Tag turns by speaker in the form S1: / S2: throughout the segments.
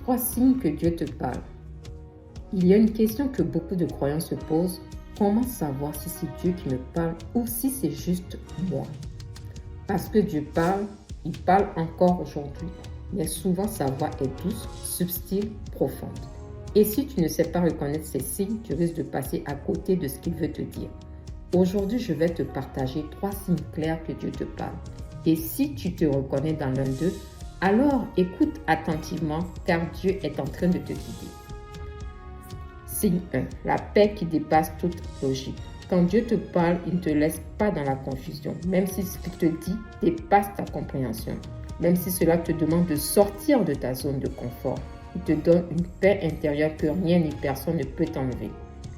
S1: 3 signes que Dieu te parle. Il y a une question que beaucoup de croyants se posent. Comment savoir si c'est Dieu qui me parle ou si c'est juste moi? Parce que Dieu parle, il parle encore aujourd'hui. Mais souvent sa voix est douce, subtile, profonde. Et si tu ne sais pas reconnaître ces signes, tu risques de passer à côté de ce qu'il veut te dire. Aujourd'hui, je vais te partager 3 signes clairs que Dieu te parle. Et si tu te reconnais dans l'un d'eux, alors écoute attentivement car Dieu est en train de te guider. Signe 1. La paix qui dépasse toute logique. Quand Dieu te parle, il ne te laisse pas dans la confusion, même si ce qu'il te dit dépasse ta compréhension. Même si cela te demande de sortir de ta zone de confort, il te donne une paix intérieure que rien ni personne ne peut t'enlever.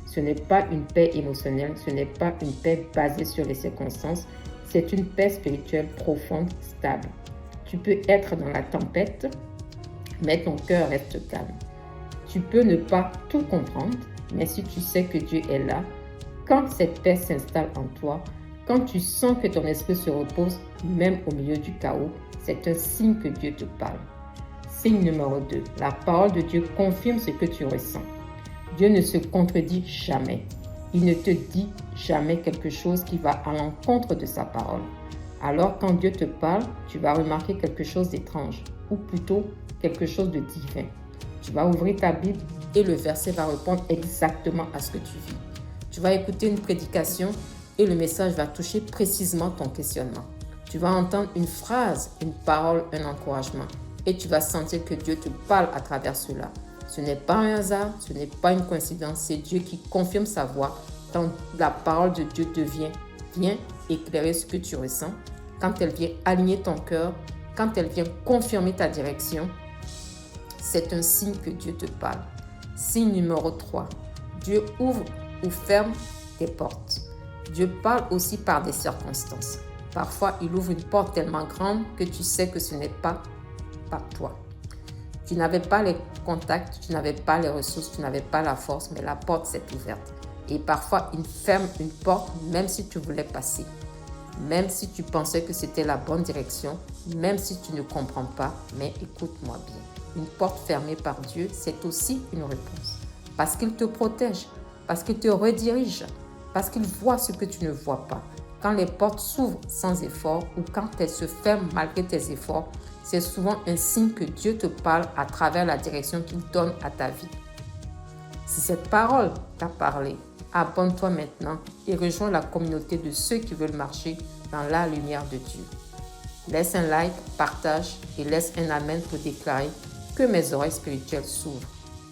S1: Ce n'est pas une paix émotionnelle, ce n'est pas une paix basée sur les circonstances, c'est une paix spirituelle profonde, stable. Tu peux être dans la tempête, mais ton cœur reste calme. Tu peux ne pas tout comprendre, mais si tu sais que Dieu est là, quand cette paix s'installe en toi, quand tu sens que ton esprit se repose, même au milieu du chaos, c'est un signe que Dieu te parle. Signe numéro 2. La parole de Dieu confirme ce que tu ressens. Dieu ne se contredit jamais. Il ne te dit jamais quelque chose qui va à l'encontre de sa parole. Alors quand Dieu te parle, tu vas remarquer quelque chose d'étrange, ou plutôt quelque chose de divin. Tu vas ouvrir ta Bible et le verset va répondre exactement à ce que tu vis. Tu vas écouter une prédication et le message va toucher précisément ton questionnement. Tu vas entendre une phrase, une parole, un encouragement et tu vas sentir que Dieu te parle à travers cela. Ce n'est pas un hasard, ce n'est pas une coïncidence, c'est Dieu qui confirme sa voix quand la parole de Dieu vient éclairer ce que tu ressens, quand elle vient aligner ton cœur, quand elle vient confirmer ta direction. C'est un signe que Dieu te parle. Signe numéro 3. Dieu ouvre ou ferme tes portes. Dieu parle aussi par des circonstances. Parfois, il ouvre une porte tellement grande que tu sais que ce n'est pas par toi. Tu n'avais pas les contacts, tu n'avais pas les ressources, tu n'avais pas la force, mais la porte s'est ouverte. Et parfois, il ferme une porte même si tu voulais passer. Même si tu pensais que c'était la bonne direction, même si tu ne comprends pas, mais écoute-moi bien. Une porte fermée par Dieu, c'est aussi une réponse. Parce qu'il te protège, parce qu'il te redirige, parce qu'il voit ce que tu ne vois pas. Quand les portes s'ouvrent sans effort ou quand elles se ferment malgré tes efforts, c'est souvent un signe que Dieu te parle à travers la direction qu'il donne à ta vie. Si cette parole t'a parlé, abonne-toi maintenant et rejoins la communauté de ceux qui veulent marcher dans la lumière de Dieu. Laisse un like, partage et laisse un amen pour déclarer que mes oreilles spirituelles s'ouvrent.